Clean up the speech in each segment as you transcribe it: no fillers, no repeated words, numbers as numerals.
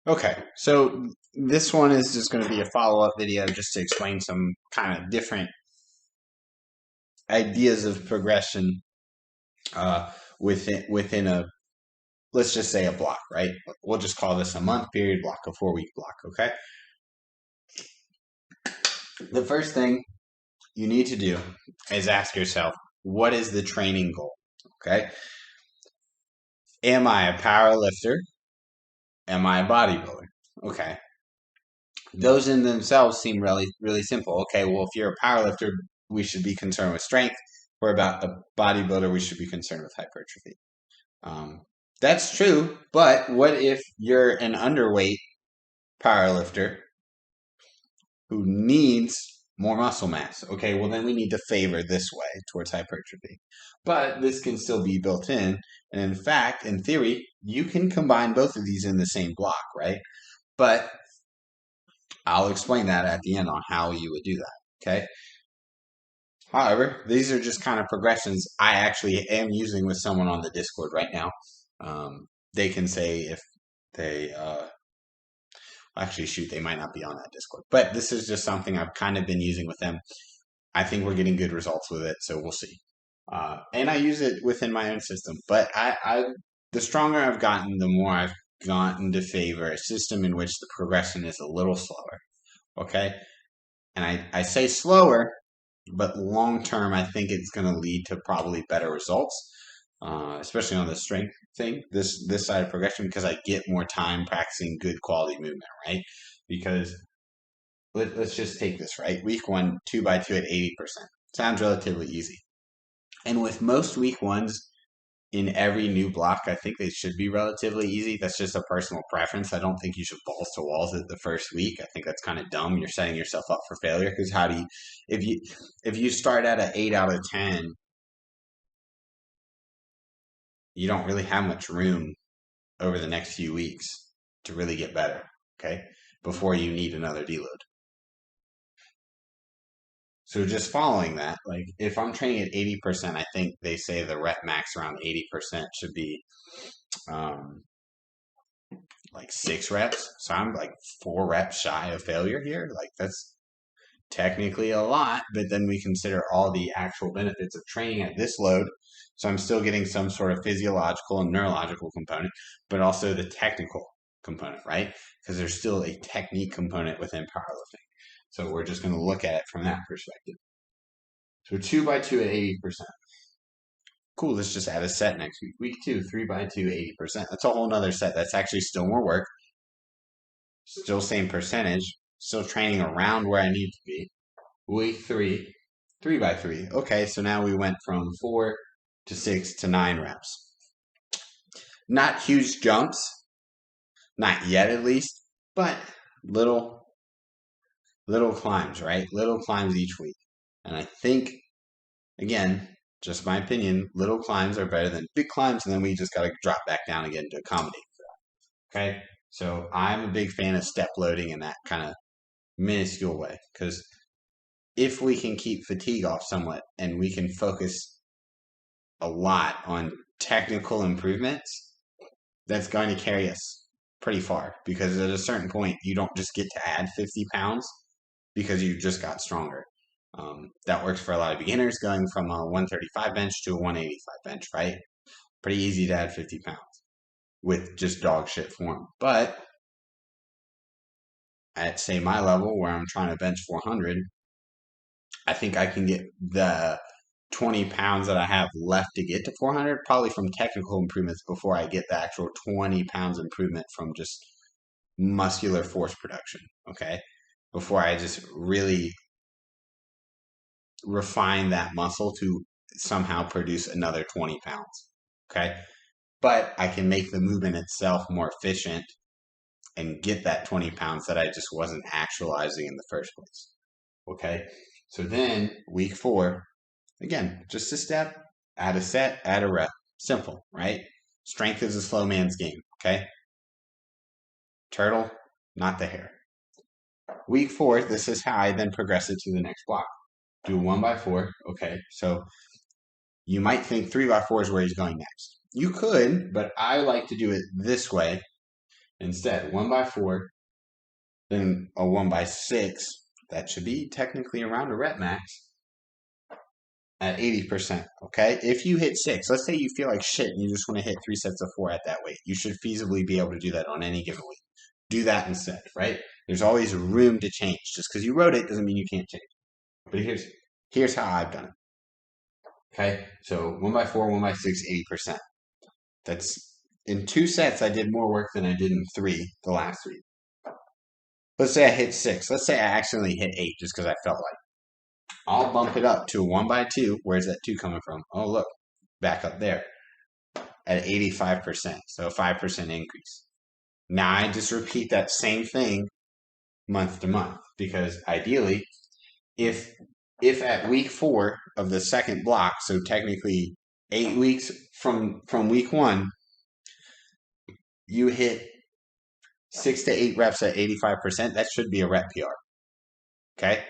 Okay, so this one is just going to be a follow-up video just to explain some kind of different ideas of progression within a, let's just say, a block, right? We'll just call this a month period block, a 4-week block, okay? The first thing you need to do is ask yourself, what is the training goal, okay? Am I a power lifter? Am I a bodybuilder? Okay. Those in themselves seem really, really simple. Okay, well, if you're a powerlifter, we should be concerned with strength. Or about a bodybuilder, we should be concerned with hypertrophy. Um, that's true, but what if you're an underweight powerlifter who needs more muscle mass? Okay, well, then we need to favor this way towards hypertrophy. But this can still be built in. And in fact, in theory, you can combine both of these in the same block, right? But I'll explain that at the end on how you would do that. Okay. However, these are just kind of progressions I actually am using with someone on the Discord right now. They can say if they actually shoot, they might not be on that Discord, but this is just something I've kind of been using with them. I think we're getting good results with it, so we'll see. And I use it within my own system, but the stronger I've gotten, the more I've gotten to favor a system in which the progression is a little slower. Okay, and I say slower, but long term, I think it's going to lead to probably better results, especially on the strength thing. This side of progression, because I get more time practicing good quality movement, right? Because let's just take this, right. Week one, 2x2 at 80% sounds relatively easy, and with most week ones in every new block, I think they should be relatively easy. That's just a personal preference. I don't think you should balls to walls it the first week. I think that's kind of dumb. You're setting yourself up for failure because how do you, if you start at an 8 out of 10, you don't really have much room over the next few weeks to really get better. Okay, before you need another deload. So just following that, like if I'm training at 80%, I think they say the rep max around 80% should be um, like 6 reps. So I'm like 4 reps shy of failure here. Like that's technically a lot, but then we consider all the actual benefits of training at this load. So I'm still getting some sort of physiological and neurological component, but also the technical component, right? Because there's still a technique component within powerlifting. So we're just going to look at it from that perspective. So 2x2 at 80%. Cool, let's just add a set next week. Week two, 3x2, 80%. That's a whole nother set. That's actually still more work. Still same percentage. Still training around where I need to be. Week three, 3x3. Okay, so now we went from 4 to 6 to 9 reps. Not huge jumps, not yet at least, but little climbs, right? Little climbs each week. And I think, again, just my opinion, little climbs are better than big climbs, and then we just got to drop back down again to accommodate for that. Okay, so I'm a big fan of step loading in that kind of minuscule way because if we can keep fatigue off somewhat and we can focus a lot on technical improvements, that's going to carry us pretty far because at a certain point, you don't just get to add 50 pounds because you just got stronger. That works for a lot of beginners going from a 135 bench to a 185 bench, right? Pretty easy to add 50 pounds with just dog shit form. But at, say, my level where I'm trying to bench 400, I think I can get the 20 pounds that I have left to get to 400 probably from technical improvements before I get the actual 20 pounds improvement from just muscular force production. Okay. Before I just really refine that muscle to somehow produce another 20 pounds. Okay. But I can make the movement itself more efficient and get that 20 pounds that I just wasn't actualizing in the first place. Okay. So then week 4, again, just a step, add a set, add a rep. Simple, right? Strength is a slow man's game, okay? Turtle, not the hare. Week 4, this is how I then progress it to the next block. Do 1x4, okay? So you might think 3x4 is where he's going next. You could, but I like to do it this way instead. 1 by 4, then a 1 by 6. That should be technically around a rep max at 80%. Okay, if you hit 6, let's say you feel like shit and you just want to hit 3 sets of 4 at that weight, you should feasibly be able to do that on any given week. Do that instead, right? There's always room to change. Just because you wrote it doesn't mean you can't change. But here's how I've done it. Okay, so 1 by 4, 1 by 6, 80%. That's in 2 sets. I did more work than I did in 3 the last week. Let's say I hit 6. Let's say I accidentally hit 8 just because I felt like. I'll bump it up to a 1 by 2. Where's that 2 coming from? Oh, look, back up there at 85%. So a 5% increase. Now I just repeat that same thing month to month, because ideally, if at week 4 of the second block, so technically 8 weeks from week 1, you hit 6 to 8 reps at 85%, that should be a rep PR. Okay?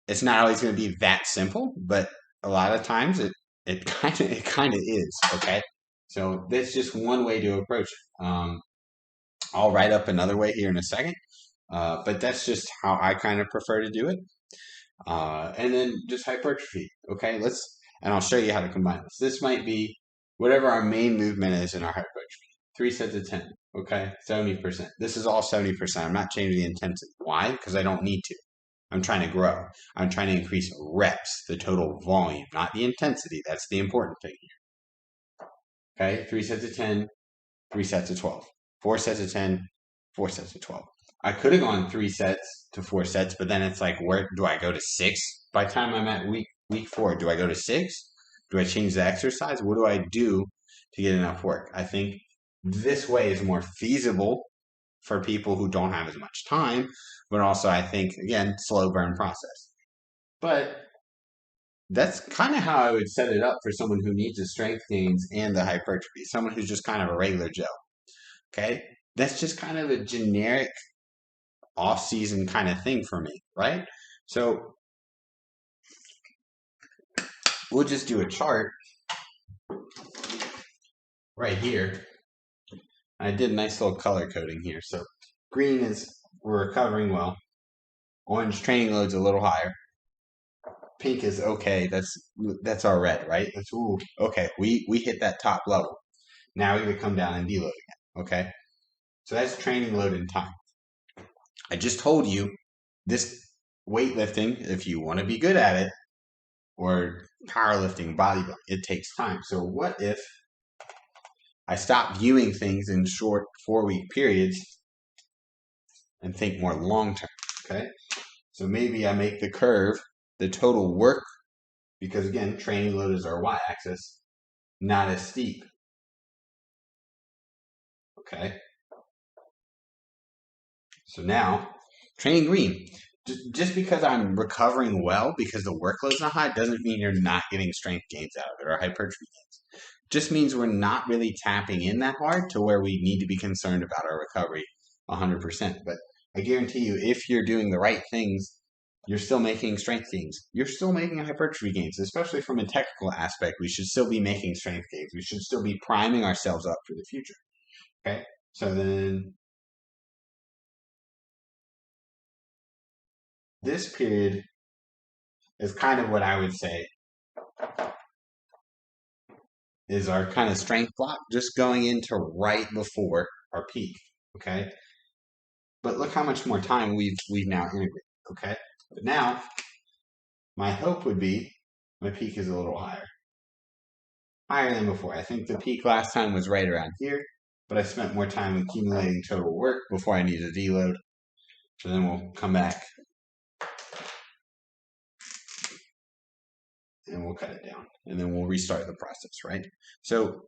It's not always going to be that simple, but a lot of times it kind of is. Okay? So that's just one way to approach it. I'll write up another way here in a second, but that's just how I kind of prefer to do it. And then just hypertrophy. Okay, and I'll show you how to combine this. This might be whatever our main movement is in our hypertrophy. 3 sets of 10. Okay, 70%. This is all 70%. I'm not changing the intensity. Why? Because I don't need to. I'm trying to grow. I'm trying to increase reps, the total volume, not the intensity. That's the important thing here. Okay, 3 sets of 10, 3 sets of 12. 4 sets of 10, 4 sets of 12. I could have gone 3 sets to 4 sets, but then it's like, where do I go to 6? By the time I'm at week 4, do I go to 6? Do I change the exercise? What do I do to get enough work? I think this way is more feasible for people who don't have as much time, but also I think, again, slow burn process. But that's kind of how I would set it up for someone who needs the strength gains and the hypertrophy, someone who's just kind of a regular Joe. Okay? That's just kind of a generic off-season kind of thing for me, right? So we'll just do a chart right here. I did a nice little color coding here. So green is we're recovering well. Orange, training load's a little higher. Pink is okay. That's our red, right? That's ooh, okay. We hit that top level. Now we would come down and deload again. Okay. So that's training load and time. I just told you this weightlifting, if you want to be good at it, or powerlifting, bodybuilding, it takes time. So what if I stop viewing things in short 4-week periods and think more long term? Okay. So maybe I make the curve, the total work, because again, training load is our y-axis, not as steep. Okay. So now, training green. Just because I'm recovering well because the workload's not high doesn't mean you're not getting strength gains out of it or hypertrophy gains. Just means we're not really tapping in that hard to where we need to be concerned about our recovery 100%. But I guarantee you, if you're doing the right things, you're still making strength gains. You're still making hypertrophy gains, especially from a technical aspect. We should still be making strength gains. We should still be priming ourselves up for the future. Okay? So then this period is kind of what I would say is our kind of strength block, just going into right before our peak. Okay. But look how much more time we've now integrated. Okay. But now my hope would be my peak is a little higher than before. I think the peak last time was right around here, but I spent more time accumulating total work before I needed a deload. So then we'll come back and we'll cut it down, and then we'll restart the process, right? So,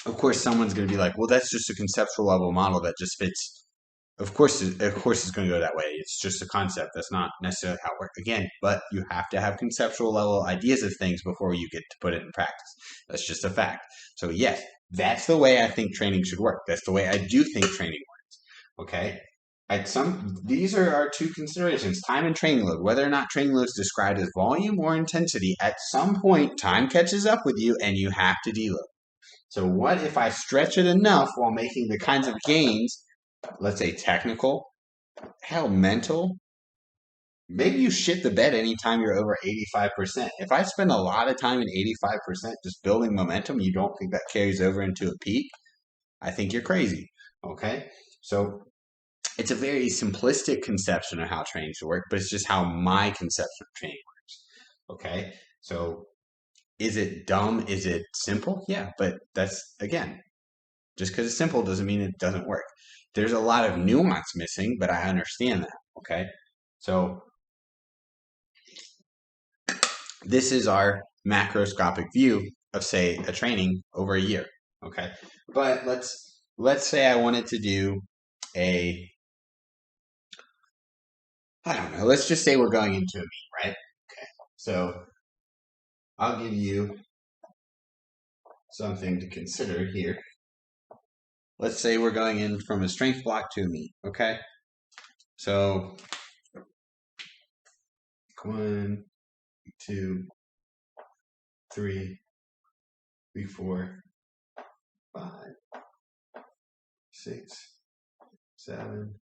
of course, someone's going to be like, well, that's just a conceptual level model that just fits. Of course, it's going to go that way. It's just a concept. That's not necessarily how it works. Again, but you have to have conceptual level ideas of things before you get to put it in practice. That's just a fact. So, yes, that's the way I think training should work. That's the way I do think training works. Okay? These are our two considerations, time and training load. Whether or not training load is described as volume or intensity, at some point, time catches up with you and you have to deload. So what if I stretch it enough while making the kinds of gains let's say technical, hell, mental, maybe you shit the bed anytime you're over 85%. If I spend a lot of time in 85% just building momentum, you don't think that carries over into a peak, I think you're crazy. Okay? So it's a very simplistic conception of how training should work, but it's just how my conception of training works. Okay? So is it dumb? Is it simple? Yeah, but that's, again, just because it's simple doesn't mean it doesn't work. There's a lot of nuance missing, but I understand that. Okay? So this is our macroscopic view of, say, a training over a year. Okay? But let's say I wanted to do a, I don't know, let's just say we're going into a meet, right? Okay. So I'll give you something to consider here. Let's say we're going in from a strength block to a meet, okay? So 1, 2, 3, week 4, 5, 6, 7,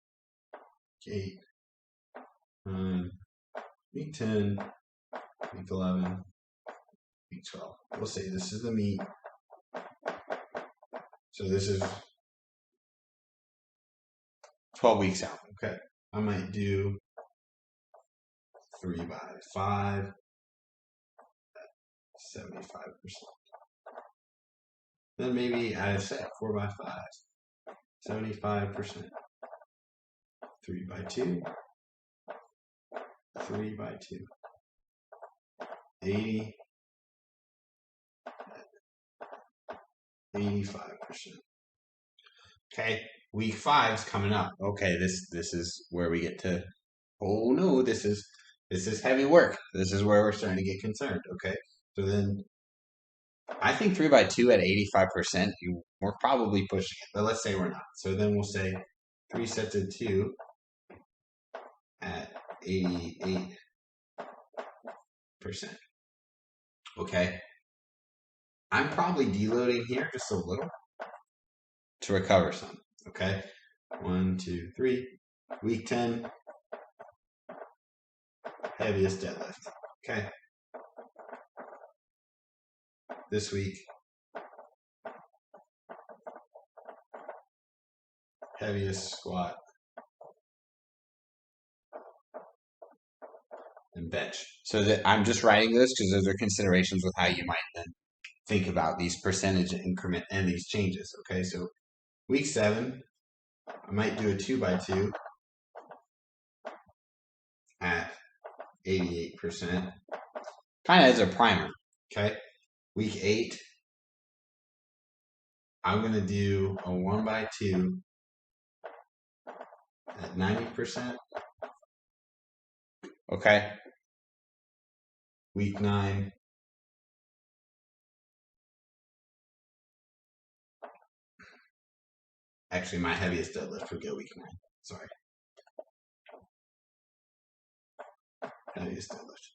8, 9, week 10, week 11, week 12. We'll say this is the meet. So this is 12 weeks out, okay? I might do 3 by 5, 75%. Then maybe I set 4 by 5, 75%. 3 by 2, 3 by 2, 80, 85%. Okay, week 5 is coming up. Okay, this is where we get to, oh no, this is heavy work. This is where we're starting to get concerned. Okay, so then I think 3 by 2 at 85%, we're probably pushing it, but let's say we're not. So then we'll say 3 sets of 2 at 88%. Okay, I'm probably deloading here just a little to recover some. Okay, 1, 2, 3. Week 10, heaviest deadlift. Okay, this week, heaviest squat and bench. So that I'm just writing this because those are considerations with how you might then think about these percentage increment and these changes. Okay, so week 7, I might do a 2 by 2 at 88%, kind of as a primer. Okay, week 8, I'm gonna do a 1 by 2 at 90%. Okay, week 9, actually my heaviest deadlift would go week 9. Sorry, heaviest deadlift.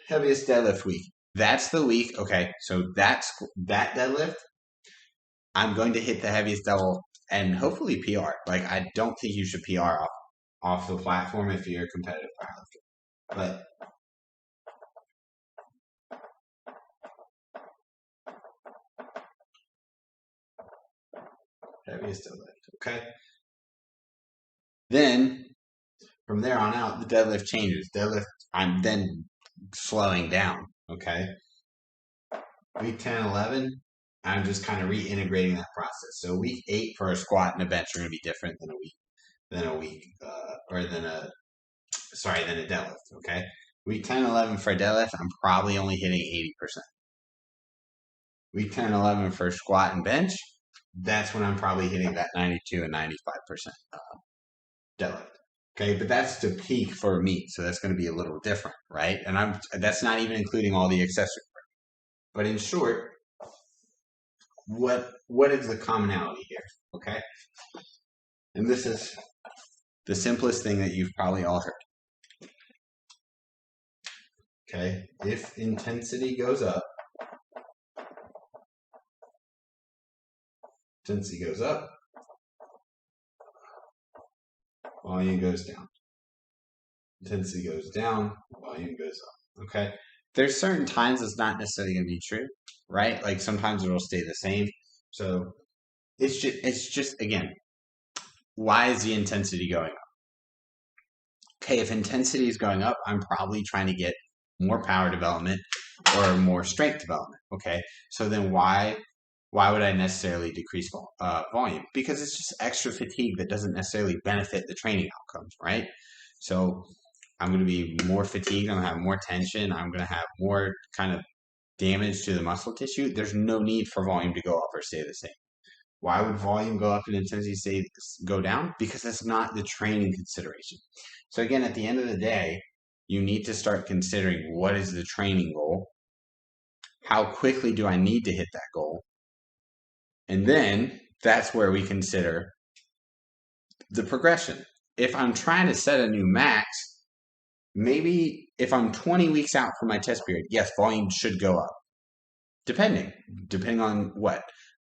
Heaviest deadlift week. That's the week. Okay, so that deadlift, I'm going to hit the heaviest double and hopefully PR. Like, I don't think you should PR off the platform if you're a competitive powerlifter. But heaviest deadlift. Okay. Then from there on out, the deadlift changes. Deadlift, I'm then slowing down. Okay. Week 10, 11, I'm just kind of reintegrating that process. So week 8 for a squat and a bench are going to be different than a deadlift. Okay. Week 10, 11 for a deadlift, I'm probably only hitting 80%. Week 10, 11 for squat and bench, that's when I'm probably hitting that 92 and 95% deadlift. Okay, but that's the peak for meet, so that's going to be a little different, right? And that's not even including all the accessory work. But in short, what is the commonality here? Okay, and this is the simplest thing that you've probably all heard. Okay, if intensity goes up, Intensity goes up, volume goes down. Intensity goes down, volume goes up. Okay? There's certain times it's not necessarily going to be true, right? Like sometimes it'll stay the same. So it's just again, why is the intensity going up? Okay, if intensity is going up, I'm probably trying to get more power development or more strength development. Okay, so then why would I necessarily decrease volume? Because it's just extra fatigue that doesn't necessarily benefit the training outcomes, right? So I'm going to be more fatigued. I'm going to have more tension. I'm going to have more kind of damage to the muscle tissue. There's no need for volume to go up or stay the same. Why would volume go up and intensity go down? Because that's not the training consideration. So again, at the end of the day, you need to start considering what is the training goal? How quickly do I need to hit that goal? And then that's where we consider the progression. If I'm trying to set a new max, maybe if I'm 20 weeks out from my test period, yes, volume should go up. Depending on what?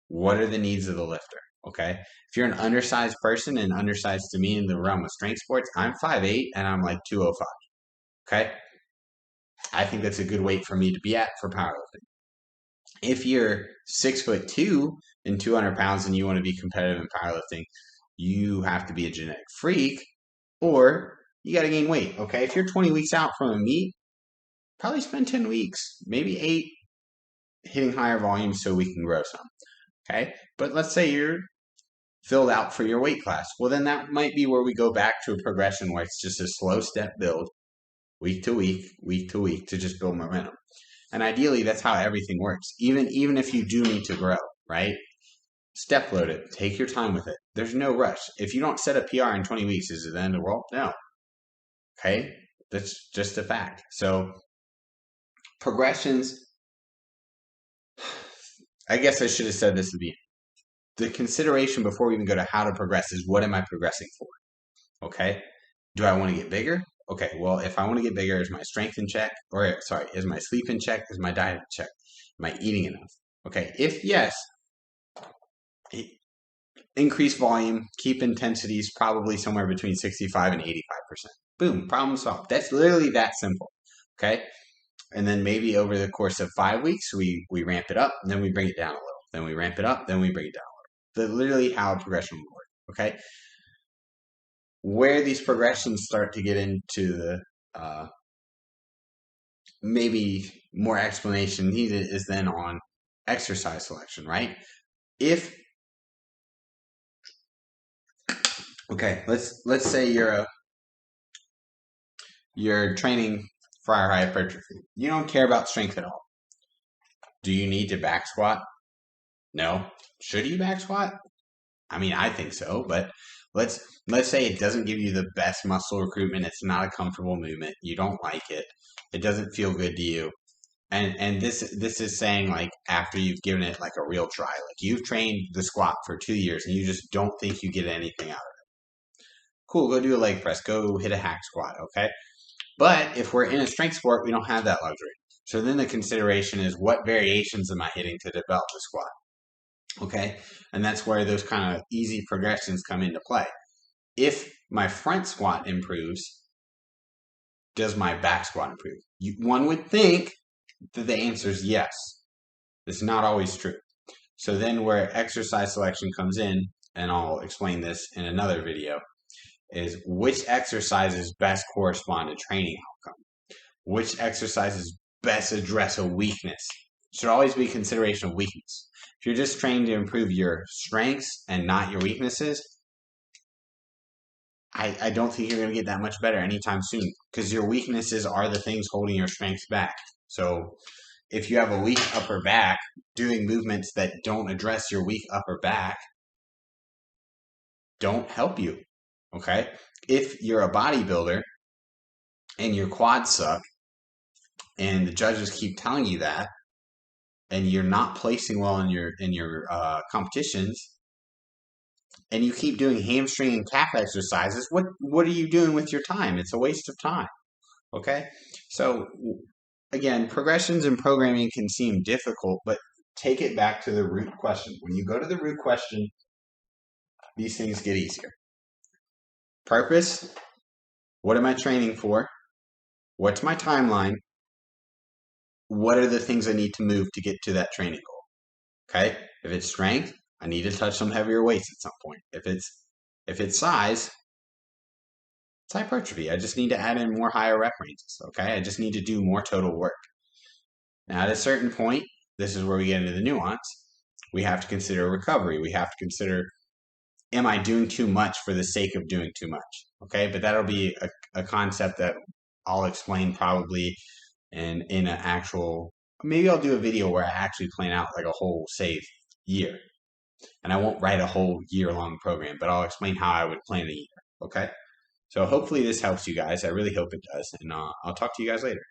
What are the needs of the lifter? Okay. If you're an undersized person, and undersized to me in the realm of strength sports, I'm 5'8" and I'm like 205. Okay. I think that's a good weight for me to be at for powerlifting. If you're 6'2" and 200 pounds and you want to be competitive in powerlifting, you have to be a genetic freak or you got to gain weight. Okay. If you're 20 weeks out from a meet, probably spend 10 weeks, maybe 8 hitting higher volumes so we can grow some. Okay. But let's say you're filled out for your weight class. Well, then that might be where we go back to a progression where it's just a slow step build week to week, week to week to just build momentum. And ideally, that's how everything works. Even if you do need to grow, right? Step load it. Take your time with it. There's no rush. If you don't set a PR in 20 weeks, is it the end of the world? No. Okay? That's just a fact. So progressions, I guess I should have said this at the beginning. The consideration before we even go to how to progress is what am I progressing for? Okay. Do I want to get bigger? Okay. Well, if I want to get bigger, is my strength in check? Or sorry, is my sleep in check? Is my diet in check? Am I eating enough? Okay. If yes, increase volume, keep intensities probably somewhere between 65 and 85%. Boom, problem solved. That's literally that simple. Okay. And then maybe over the course of 5 weeks, we ramp it up, and then we bring it down a little. Then we ramp it up, then we bring it down a little. That's literally how progression will work. Okay. Where these progressions start to get into the maybe more explanation needed is then on exercise selection, right? Let's say you're training for hypertrophy. You don't care about strength at all. Do you need to back squat? No. Should you back squat? I mean, I think so, but let's say it doesn't give you the best muscle recruitment. It's not a comfortable movement. You don't like it. It doesn't feel good to you. And this is saying like after you've given it like a real try, like you've trained the squat for 2 years and you just don't think you get anything out of it. Cool, go do a leg press, go hit a hack squat, okay? But if we're in a strength sport, we don't have that luxury. So then the consideration is what variations am I hitting to develop the squat? Okay, and that's where those kind of easy progressions come into play. If my front squat improves, does my back squat improve? One would think that the answer is yes. It's not always true. So then where exercise selection comes in, and I'll explain this in another video, is which exercises best correspond to training outcome? Which exercises best address a weakness? Should always be consideration of weakness. If you're just trained to improve your strengths and not your weaknesses, I don't think you're going to get that much better anytime soon because your weaknesses are the things holding your strengths back. So if you have a weak upper back, doing movements that don't address your weak upper back don't help you. Okay? If you're a bodybuilder and your quads suck and the judges keep telling you that and you're not placing well in your competitions and you keep doing hamstring and calf exercises, what are you doing with your time? It's a waste of time. Okay? So again, progressions in programming can seem difficult, but take it back to the root question. When you go to the root question, these things get easier. Purpose. What am I training for? What's my timeline? What are the things I need to move to get to that training goal? Okay. If it's strength, I need to touch some heavier weights at some point. If it's size, it's hypertrophy. I just need to add in more higher rep ranges. Okay. I just need to do more total work. Now, at a certain point, this is where we get into the nuance. We have to consider recovery. We have to consider, am I doing too much for the sake of doing too much? Okay. But that'll be a concept that I'll explain probably in an actual, maybe I'll do a video where I actually plan out like a whole, say, year. And I won't write a whole year-long program, but I'll explain how I would plan a year. Okay. So hopefully this helps you guys. I really hope it does. And I'll talk to you guys later.